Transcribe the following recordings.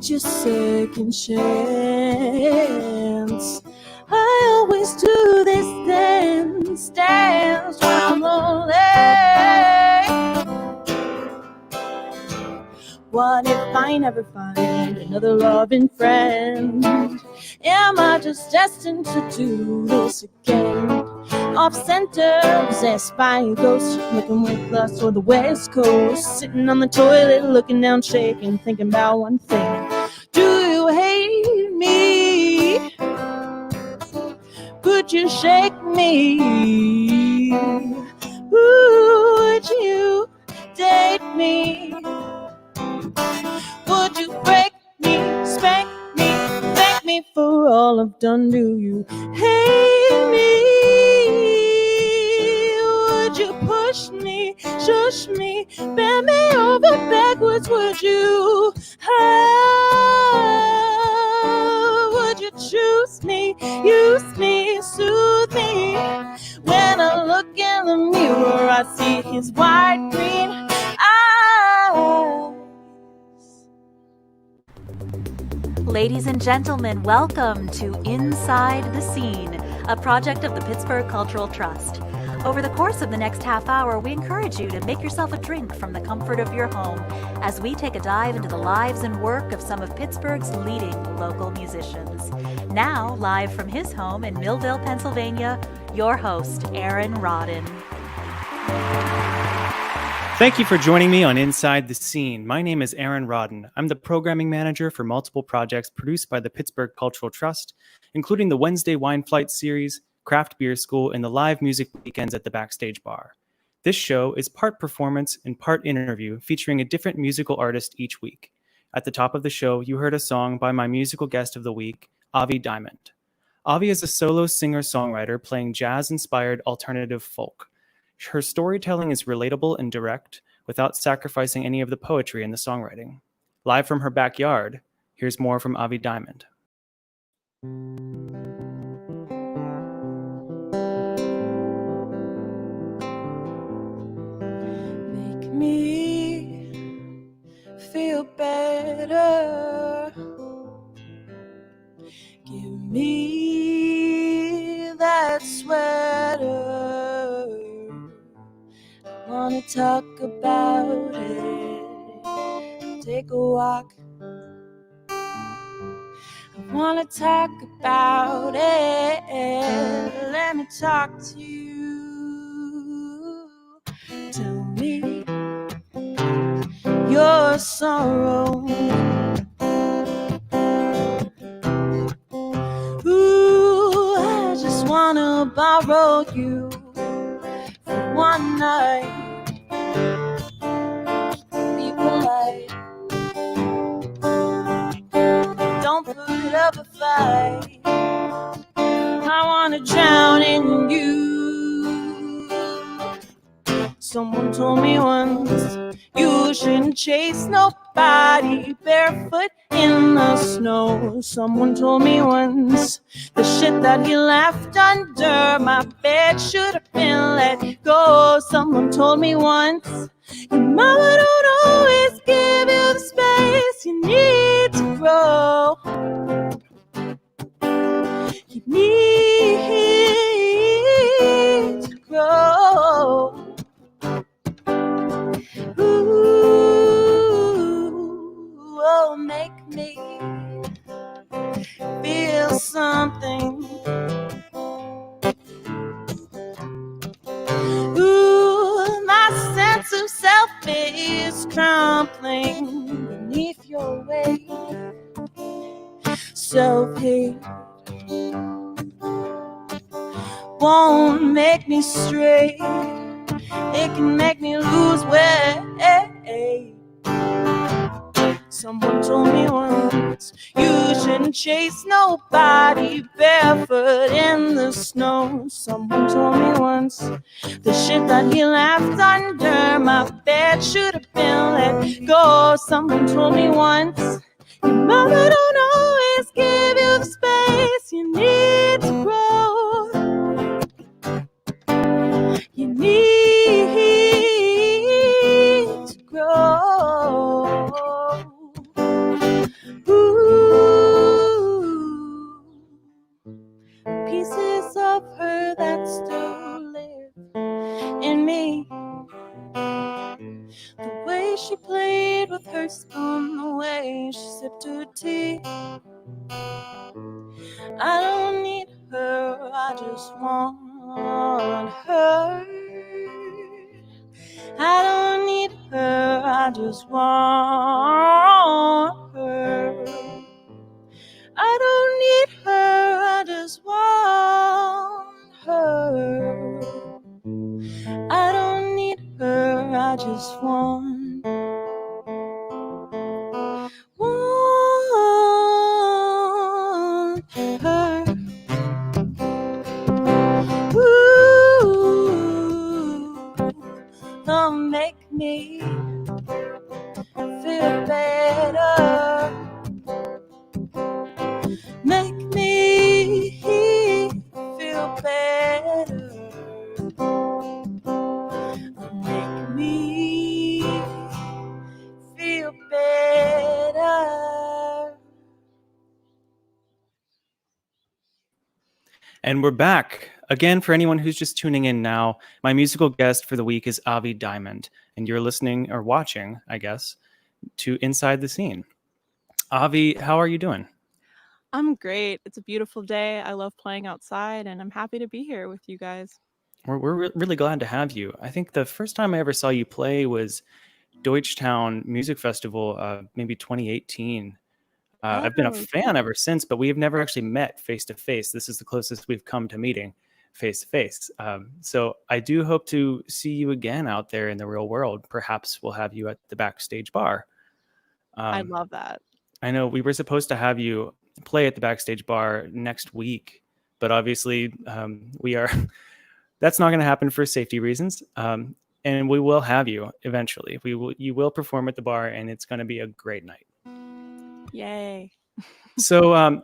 need your second chance. I always do this dance when I'm lonely. What if I never find another loving friend? Am I just destined to do this again? Off center, possessed by a ghost, looking with lust toward the west coast, sitting on the toilet, looking down, shaking, thinking about one thing. Do you hate me? Could you shake me? Would you date me? Would you break me, spank me, thank me for all I've done? Do you hate me? Would you push me, shush me, bend me over backwards? Would you? Would you choose me, use me, soothe me? When I look in the mirror, I see his wide green eyes. Ladies and gentlemen, welcome to Inside the Scene, a project of the Pittsburgh Cultural Trust. Over the course of the next half hour, we encourage you to make yourself a drink from the comfort of your home as we take a dive into the lives and work of some of Pittsburgh's leading local musicians. Now, live from his home in Millville, Pennsylvania, your host, Aaron Rodden. Thank you for joining me on Inside the Scene. My name is Aaron Rodden. I'm the programming manager for multiple projects produced by the Pittsburgh Cultural Trust, including the Wednesday Wine Flight series, Craft Beer School, and the live music weekends at the Backstage Bar. This show is part performance and part interview, featuring a different musical artist each week. At the top of the show, you heard a song by my musical guest of the week, Avi Diamond. Avi is a solo singer-songwriter playing jazz-inspired alternative folk. Her storytelling is relatable and direct, without sacrificing any of the poetry in the songwriting. Live from her backyard, here's more from Avi Diamond. Make me feel better. Give me that sweater. I wanna talk about it. Take a walk. I wanna talk about it. Let me talk to you. Tell me your sorrow. Ooh, I just wanna borrow you for one night. Be polite. Don't put up a fight. I wanna drown in you. Someone told me once, you shouldn't chase nobody barefoot in the snow. Someone told me once, the shit that he left under my bed should have been let go. Someone told me once, your mama don't always give you the space you need to grow. You need to grow. Ooh, oh, make me feel something. Ooh, my sense of self is crumbling beneath your weight. Self-hate won't make me straight. It can make me lose weight. Someone told me once, you shouldn't chase nobody barefoot in the snow. Someone told me once, the shit that he left under my bed should have been let go. Someone told me once, your mama don't always give you the space you need to grow. You need to grow. Ooh, sip to tea. I don't need her, I just want her. I don't need her, I just want her. I don't need her, I just want her. I don't need her, I just want her. Ooh, don't make me feel better. Make me feel better. Make me feel better. And we're back. Again, for anyone who's just tuning in now, my musical guest for the week is Avi Diamond, and you're listening or watching, I guess, to Inside the Scene. Avi, how are you doing? I'm great. It's a beautiful day. I love playing outside, and I'm happy to be here with you guys. We're really glad to have you. I think the first time I ever saw you play was Deutschtown Music Festival, maybe 2018. I've been a fan ever since, but we have never actually met face to face. This is the closest we've come to meeting face to face. So I do hope to see you again out there in the real world. Perhaps we'll have you at the backstage bar. I love that. I know we were supposed to have you play at the backstage bar next week, but obviously we are. That's not going to happen for safety reasons. And we will have you eventually. You will perform at the bar, and it's going to be a great night. Yay. So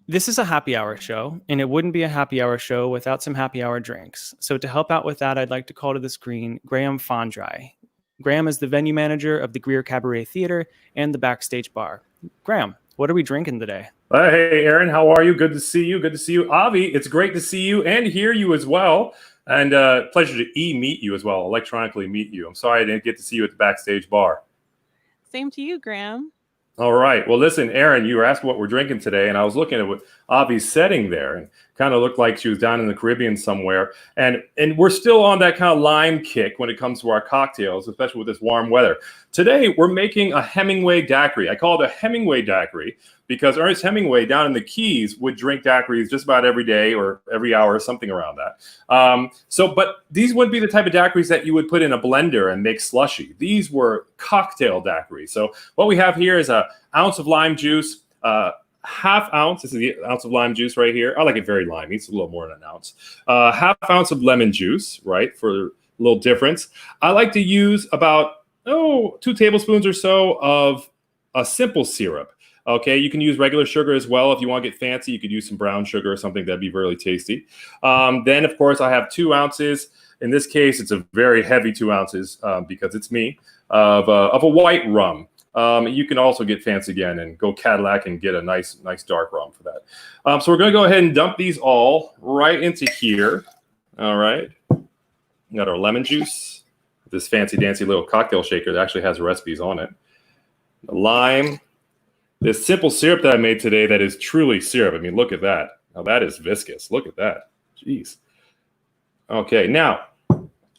this is a happy hour show, and it wouldn't be a happy hour show without some happy hour drinks. So to help out with that, I'd like to call to the screen Graham Fondry. Graham is the venue manager of the Greer Cabaret Theater and the Backstage Bar. Graham, what are we drinking today? Hey, Aaron, how are you? Good to see you. Good to see you. Avi, it's great to see you and hear you as well. And pleasure to meet you as well, electronically meet you. I'm sorry I didn't get to see you at the Backstage Bar. Same to you, Graham. All right. Well, listen, Aaron, you were asking what we're drinking today, and I was looking at what Avi's setting there, and kind of looked like she was down in the Caribbean somewhere. And we're still on that kind of lime kick when it comes to our cocktails, especially with this warm weather. Today, we're making a Hemingway daiquiri. I call it a Hemingway daiquiri because Ernest Hemingway down in the Keys would drink daiquiris just about every day or every hour, something around that. But these wouldn't be the type of daiquiris that you would put in a blender and make slushy. These were cocktail daiquiris. So what we have here is an ounce of lime juice, half ounce. This is the ounce of lime juice right here. I like it very limey. It's a little more than an ounce. Half ounce of lemon juice, right, for a little difference. I like to use about 2 tablespoons or so of a simple syrup. Okay, you can use regular sugar as well. If you want to get fancy, you could use some brown sugar or something. That'd be really tasty. Then, of course, I have 2 ounces. In this case, it's a very heavy 2 ounces because it's me, of a white rum. You can also get fancy again and go Cadillac and get a nice dark rum for that. So we're going to go ahead and dump these all right into here. All right. We got our lemon juice, this fancy dancy little cocktail shaker that actually has recipes on it. The lime. This simple syrup that I made today that is truly syrup. I mean, look at that. Now that is viscous. Look at that. Jeez. Okay, now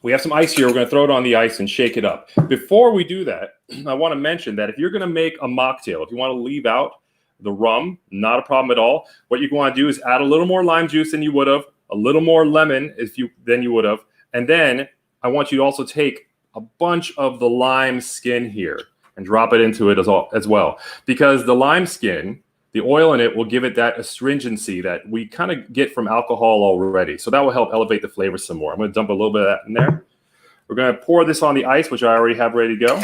we have some ice here. We're going to throw it on the ice and shake it up. Before we do that, I want to mention that if you're going to make a mocktail, if you want to leave out the rum, not a problem at all. What you want to do is add a little more lime juice than you would have, a little more lemon than you would have, and then I want you to also take a bunch of the lime skin here and drop it into it as well. Because the lime skin, the oil in it will give it that astringency that we kind of get from alcohol already. So that will help elevate the flavor some more. I'm going to dump a little bit of that in there. We're going to pour this on the ice, which I already have ready to go.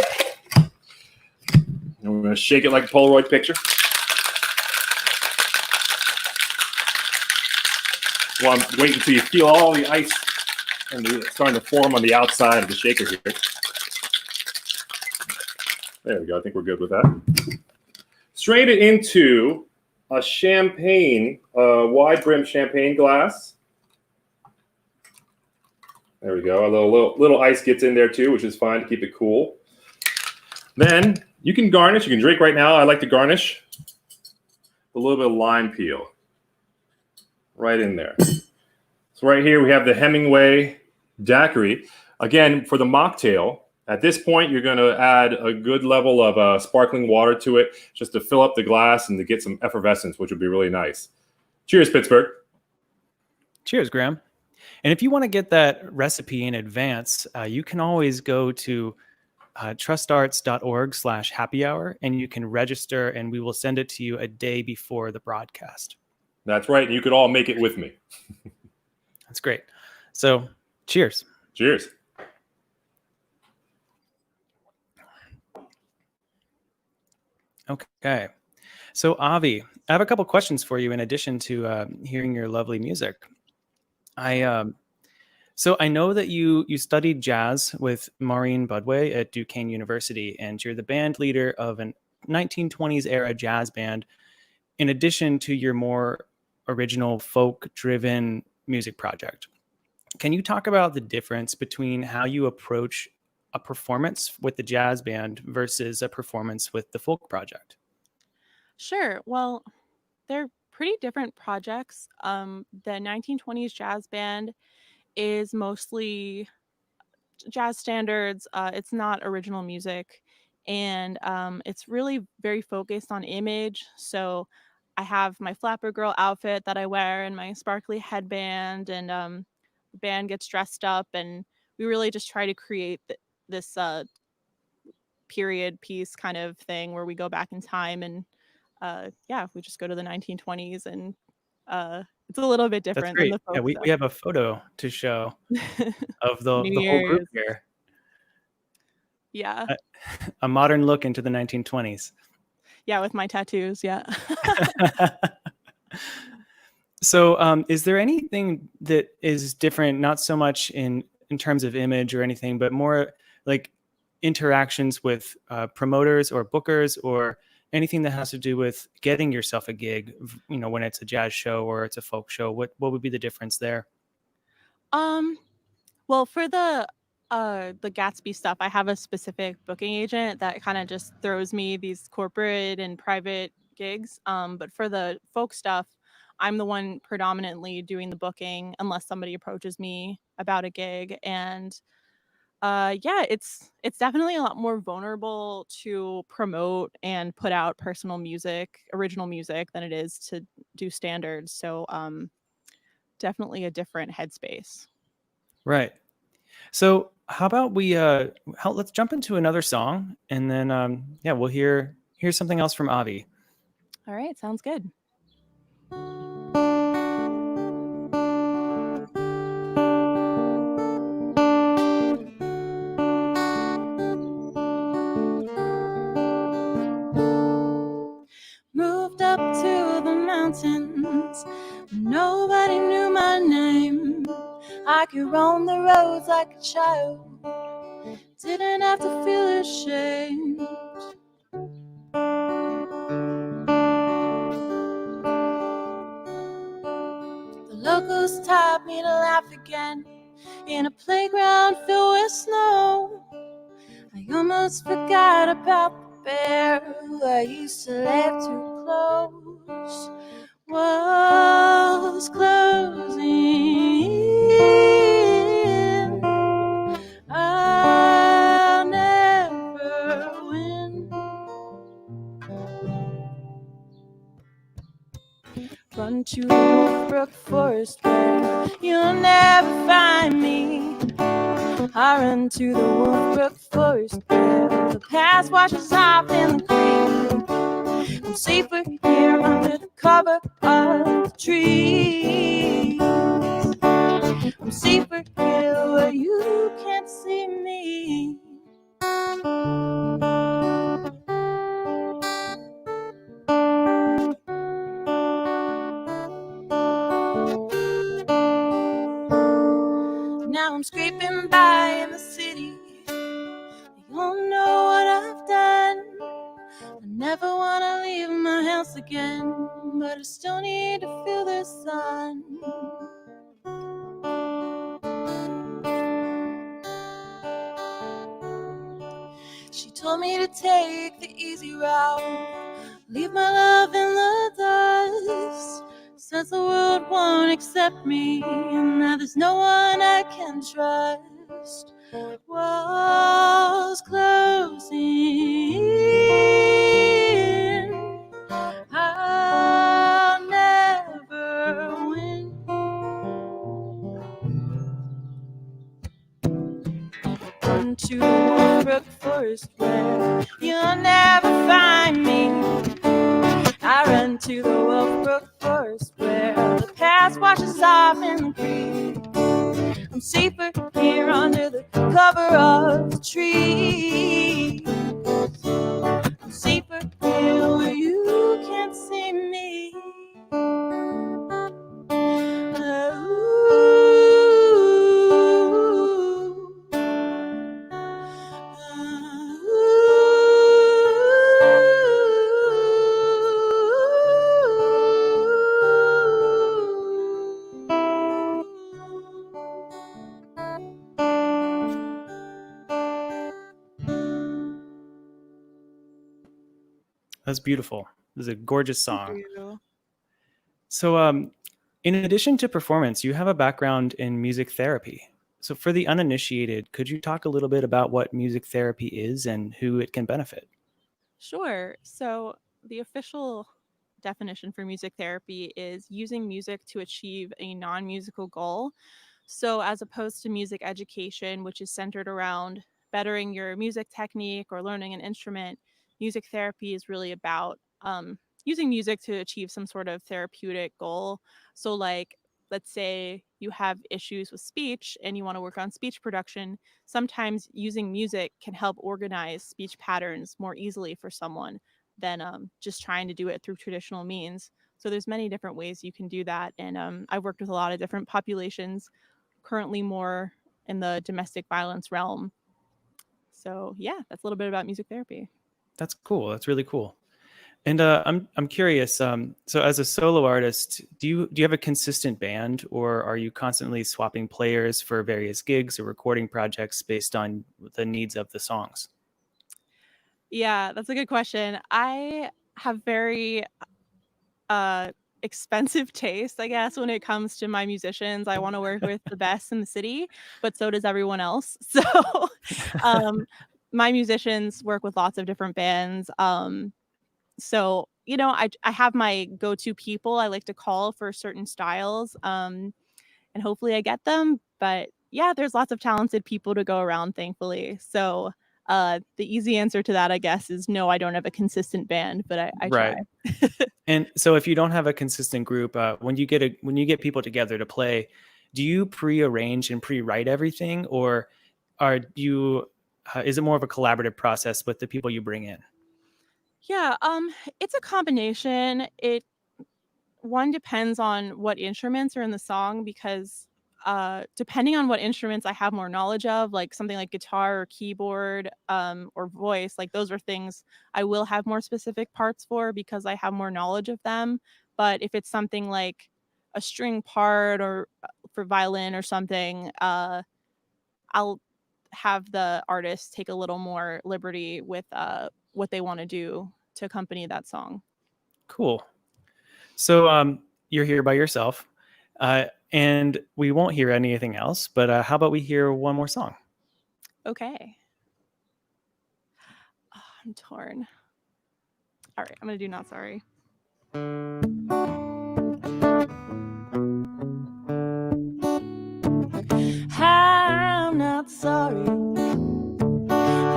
And we're going to shake it like a Polaroid picture. Well, I'm waiting until you feel all the ice and it's starting to form on the outside of the shaker here. There we go. I think we're good with that. Strain it into a champagne, wide brim champagne glass. There we go. A little ice gets in there too, which is fine to keep it cool. Then you can garnish. You can drink right now. I like to garnish a little bit of lime peel right in there. So right here we have the Hemingway daiquiri. Again, for the mocktail, at this point you're going to add a good level of sparkling water to it just to fill up the glass and to get some effervescence, which would be really nice. Cheers, Pittsburgh. Cheers, Graham. And if you want to get that recipe in advance, you can always go to trustarts.org/happy hour, and you can register, and we will send it to you a day before the broadcast. That's right. You could all make it with me. That's great. So, cheers. Cheers. Okay. So, Avi, I have a couple questions for you in addition to hearing your lovely music. So I know that you studied jazz with Maureen Budway at Duquesne University, and you're the band leader of a 1920s era jazz band, in addition to your more original folk-driven music project. Can you talk about the difference between how you approach a performance with the jazz band versus a performance with the folk project? Sure. Well, they're pretty different projects. The 1920s jazz band is mostly jazz standards. It's not original music, and it's really very focused on image. So I have my flapper girl outfit that I wear and my sparkly headband, and the band gets dressed up, and we really just try to create this period piece kind of thing where we go back in time, and we just go to the 1920s, and it's a little bit That's different than great. the Yeah, folk we have a photo to show stuff. of New the whole group Year's. here. Yeah. A modern look into the 1920s. Yeah, with my tattoos. Yeah. So is there anything that is different, not so much in terms of image or anything, but more like interactions with promoters or bookers, or anything that has to do with getting yourself a gig, you know, when it's a jazz show or it's a folk show? What would be the difference there? Well, for the Gatsby stuff, I have a specific booking agent that kind of just throws me these corporate and private gigs. But for the folk stuff, I'm the one predominantly doing the booking unless somebody approaches me about a gig. And it's definitely a lot more vulnerable to promote and put out personal music, original music, than it is to do standards. So definitely a different headspace. Right. So how about let's jump into another song, and then we'll hear something else from Avi. All right, sounds good. Moved up to the mountains, nobody knew my name. I could roam the roads like a child, didn't have to feel ashamed. The locals taught me to laugh again in a playground filled with snow. I almost forgot about the bear who I used to live too close. Walls closing in, I'll never win. Run to the Wolfbrook Forest where you'll never find me. I run to the Wolfbrook Forest where the past washes off in the green. I'm safer here under the cover of the trees. I'm safer here where you can't see me. Now I'm scraping by in the city. They all know what I've done. I never want to leave my house again, but I still need to feel the sun. She told me to take the easy route, leave my love in the dust. Says the world won't accept me, and that there's no one I can trust. Walls closing in, I'll never win. Run to the Wolfbrook Forest where you'll never find me. I run to the Wolfbrook Forest where the past washes off in the creek. I'm safer here under the cover of the trees. I'm safer here where you can't see me. That's beautiful. This is a gorgeous song. Thank you. So, in addition to performance, you have a background in music therapy. So, for the uninitiated, could you talk a little bit about what music therapy is and who it can benefit? Sure. So, the official definition for music therapy is using music to achieve a non-musical goal. So, as opposed to music education, which is centered around bettering your music technique or learning an instrument, music therapy is really about using music to achieve some sort of therapeutic goal. So, like, let's say you have issues with speech and you want to work on speech production. Sometimes using music can help organize speech patterns more easily for someone than just trying to do it through traditional means. So there's many different ways you can do that. And I've worked with a lot of different populations, currently more in the domestic violence realm. So yeah, that's a little bit about music therapy. That's cool. That's really cool. And I'm curious. So, as a solo artist, do you have a consistent band, or are you constantly swapping players for various gigs or recording projects based on the needs of the songs? Yeah, that's a good question. I have very expensive taste, I guess, when it comes to my musicians. I want to work with the best in the city, but so does everyone else. So my musicians work with lots of different bands. So, I have my go-to people I like to call for certain styles, and hopefully I get them. But yeah, there's lots of talented people to go around, thankfully. So the easy answer to that, I guess, is no, I don't have a consistent band, but I Right. try. And so, if you don't have a consistent group, when you get people together to play, do you pre-arrange and pre-write everything, or is it more of a collaborative process with the people you bring in? Yeah, it's a combination. One depends on what instruments are in the song because depending on what instruments I have more knowledge of, like something like guitar or keyboard or voice, like those are things I will have more specific parts for because I have more knowledge of them. But if it's something like a string part or for violin or something, I'll have the artist take a little more liberty with what they want to do to accompany that song. Cool. So, you're here by yourself, and we won't hear anything else. But how about we hear one more song? Okay. Oh, I'm torn. All right, I'm gonna do Not Sorry. I'm not sorry.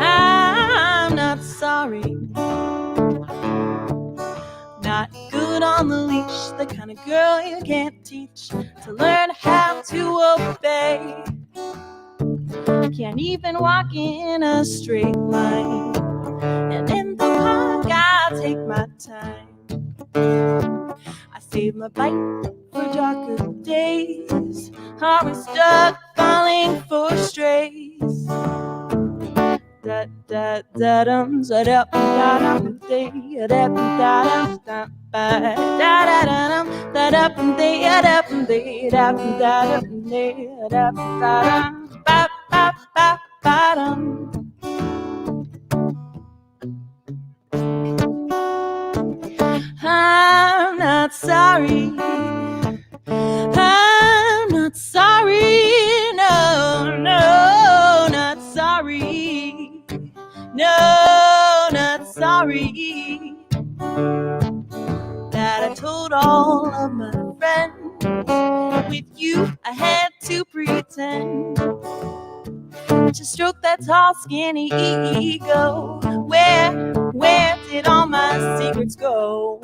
I'm not sorry. Not good on the leash, the kind of girl you can't teach to learn how to obey. Can't even walk in a straight line, and in the park I'll take my time. I save my bite for darker days. Are we stuck falling for strays? Da da da dum da da da dum da da da da da da da dum da da da da da da da da da ba ba ba ba dum. sorry. I'm not sorry. No, no, not sorry. No, not sorry. That I told all of my friends. With you, I had to pretend to stroke that tall, skinny ego. Where did all my secrets go?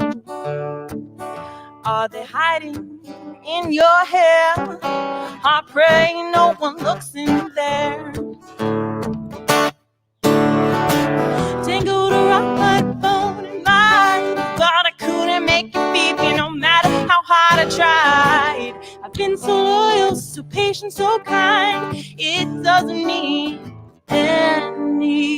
Are they hiding in your hair? I pray no one looks in there. Tangled around my phone and mine. Thought I couldn't make it baby, no matter how hard I tried. I've been so loyal, so patient, so kind. It doesn't mean anything.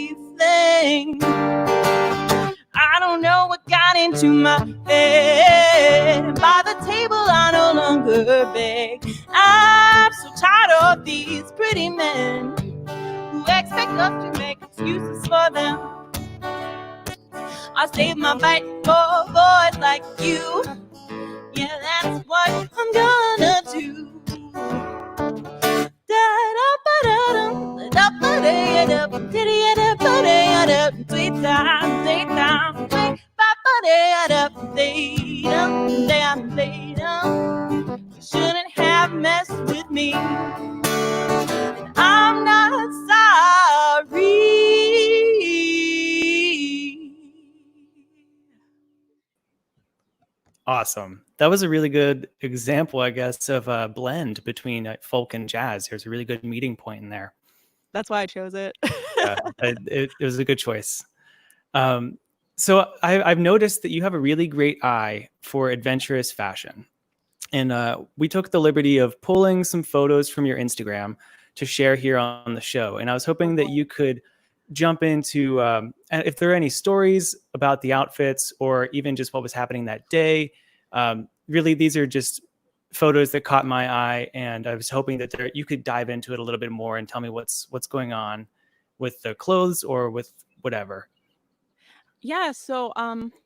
I don't know what got into my head. By the table I no longer beg. I'm so tired of these pretty men who expect us to make excuses for them. I save my bite for boys like you. Yeah, that's what I'm gonna do. You shouldn't have messed with me. I'm not sorry. Awesome. That was a really good example, I guess, of a blend between folk and jazz. There's a really good meeting point in there. That's why I chose it. Yeah, it was a good choice. So I've noticed that you have a really great eye for adventurous fashion. And we took the liberty of pulling some photos from your Instagram to share here on the show. And I was hoping that you could jump into if there are any stories about the outfits or even just what was happening that day. Really, these are just photos that caught my eye, and I was hoping that you could dive into it a little bit more and tell me what's going on with the clothes or with whatever. Yeah, so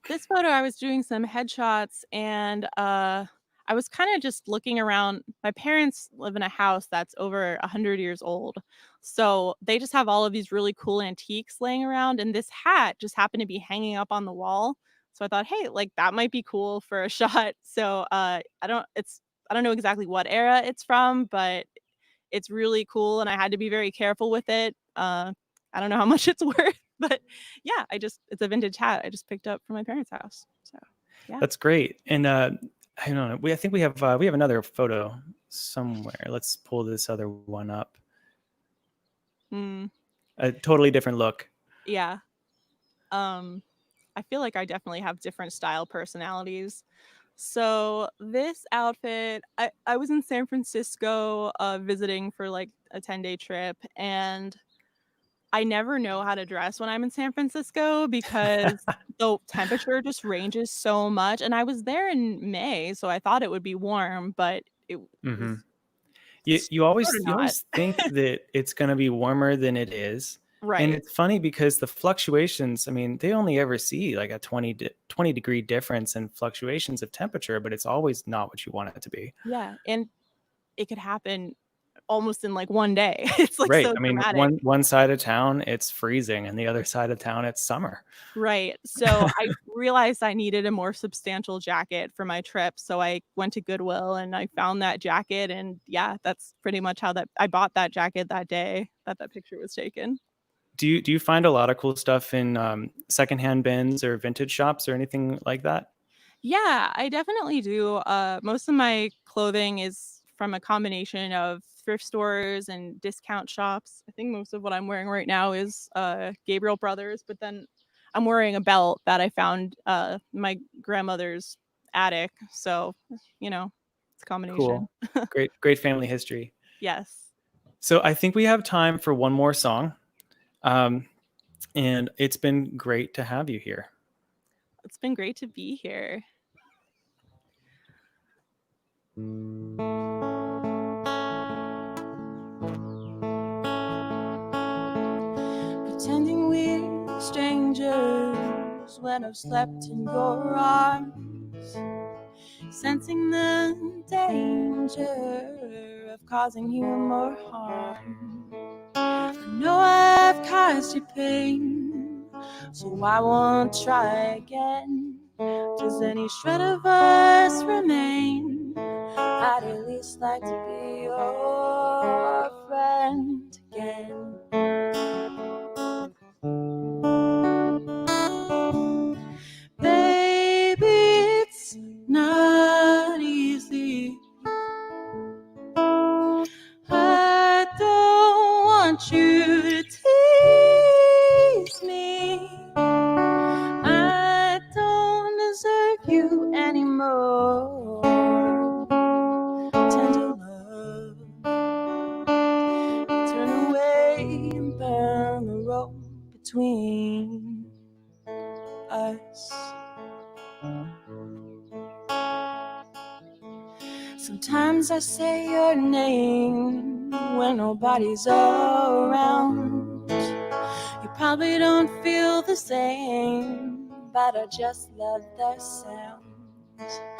this photo I was doing some headshots and I was kind of just looking around. My parents live in a house that's over 100 years old. So they just have all of these really cool antiques laying around and this hat just happened to be hanging up on the wall. So I thought, hey, like that might be cool for a shot. So I don't know exactly what era it's from, but it's really cool and I had to be very careful with it. I don't know how much it's worth, but yeah, it's a vintage hat I just picked up from my parents' house. So yeah. That's great. And I don't know. I think we have another photo somewhere. Let's pull this other one up. A totally different look. Yeah. I feel like I definitely have different style personalities. So this outfit, I was in San Francisco visiting for like a 10-day trip and I never know how to dress when I'm in San Francisco because the temperature just ranges so much. And I was there in May, so I thought it would be warm, but it was You always not. think that it's going to be warmer than it is. And Right. it's funny because the fluctuations, I mean, they only ever see like a 20 degree difference in fluctuations of temperature, but it's always not what you want it to be. Yeah. And it could happen almost in like one day. It's like Right. so I mean, dramatic. one side of town, it's freezing, and the other side of town, it's summer. Right. So I realized I needed a more substantial jacket for my trip. So I went to Goodwill and I found that jacket. And yeah, that's pretty much how I bought that jacket that day that picture was taken. Do you find a lot of cool stuff in secondhand bins or vintage shops or anything like that? Yeah, I definitely do. Most of my clothing is from a combination of thrift stores and discount shops. I think most of what I'm wearing right now is Gabriel Brothers, but then I'm wearing a belt that I found my grandmother's attic. So, it's a combination. Cool. Great family history. Yes. So I think we have time for one more song. And it's been great to have you here. It's been great to be here. Pretending we're strangers when I've slept in your arms. sensing the danger of causing you more harm. I know I've caused you pain, so I won't try again. Does any shred of us remain? I'd at least like to be your friend again. Baby, it's not easy. I don't want you to tease me. I don't deserve you anymore. Tender love, turn away and burn the rope between us. Sometimes I say your name when nobody's around. You probably don't feel the same, but I just love the sound.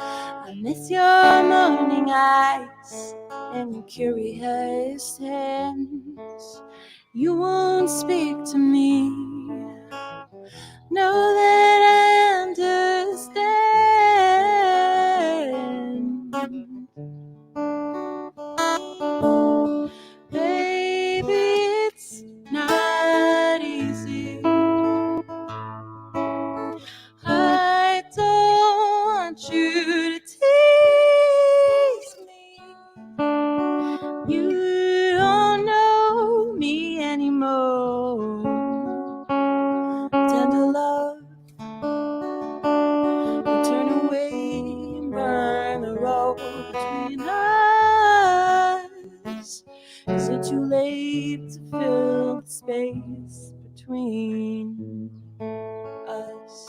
I miss your morning eyes and your curious hands. You won't speak to me. Know that I understand. Baby, it's not easy. I don't want you to tease me. You don't know me anymore. Tender love, you turn away and burn the road between us. Is it too late to fill the space between us?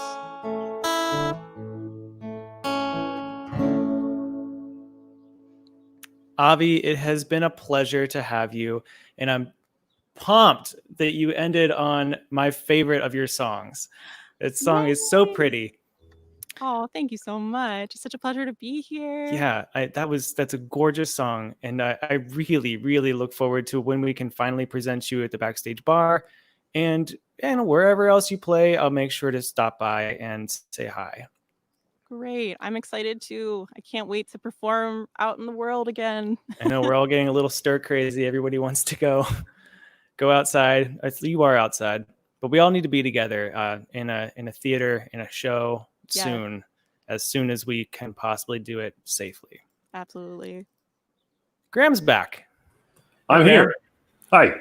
Avi, it has been a pleasure to have you, and I'm pumped that you ended on my favorite of your songs. That song is so pretty. Oh, thank you so much. It's such a pleasure to be here. Yeah, that's a gorgeous song, and I really, really look forward to when we can finally present you at the Backstage Bar, and wherever else you play. I'll make sure to stop by and say hi. Great. I'm excited too. I can't wait to perform out in the world again. I know we're all getting a little stir crazy. Everybody wants to go outside. You are outside, but we all need to be together in a theater, in a show soon, as soon as we can possibly do it safely. Absolutely. Graham's back. I'm here. Hi,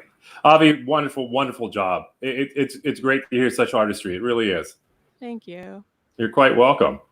Avi. Wonderful job. It's great to hear such artistry. It really is. Thank you. You're quite welcome.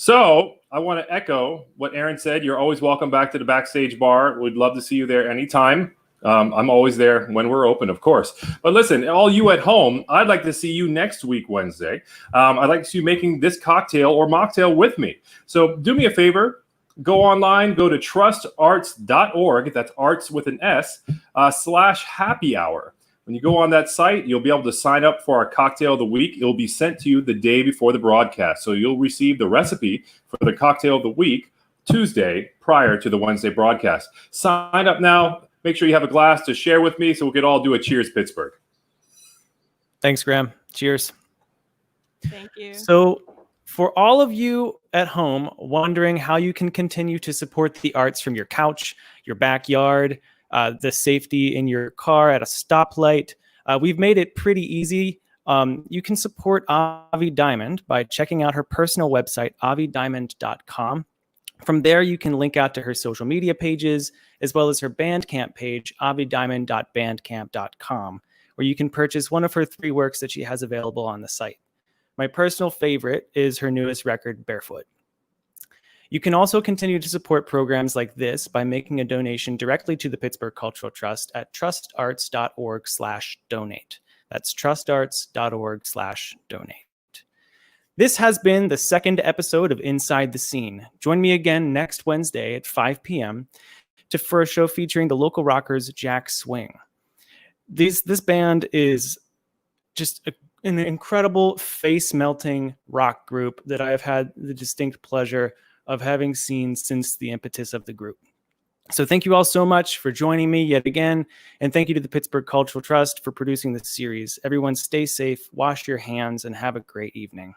So I want to echo what Aaron said. You're always welcome back to the Backstage Bar. We'd love to see you there anytime. I'm always there when we're open, of course. But listen, all you at home, I'd like to see you next week, Wednesday. I'd like to see you making this cocktail or mocktail with me. So do me a favor. Go online, go to trustarts.org. That's arts with an S, /happy hour. When you go on that site, you'll be able to sign up for our cocktail of the week. It'll be sent to you the day before the broadcast. So you'll receive the recipe for the cocktail of the week Tuesday prior to the Wednesday broadcast. Sign up now. Make sure you have a glass to share with me so we could all do a cheers, Pittsburgh. Thanks, Graham. Cheers. Thank you. So for all of you at home wondering how you can continue to support the arts from your couch, your backyard, the safety in your car at a stoplight, we've made it pretty easy. You can support Avi Diamond by checking out her personal website, avidiamond.com. From there, you can link out to her social media pages, as well as her Bandcamp page, avidiamond.bandcamp.com, where you can purchase one of her 3 works that she has available on the site. My personal favorite is her newest record, Barefoot. You can also continue to support programs like this by making a donation directly to the Pittsburgh Cultural Trust at trustarts.org/donate. That's trustarts.org/donate. This has been the second episode of Inside the Scene. Join me again next Wednesday at 5 p.m. for a show featuring the local rockers Jack Swing. This band is just a an incredible face-melting rock group that I have had the distinct pleasure of having seen since the impetus of the group. So thank you all so much for joining me yet again, and thank you to the Pittsburgh Cultural Trust for producing this series. Everyone stay safe, wash your hands, and have a great evening.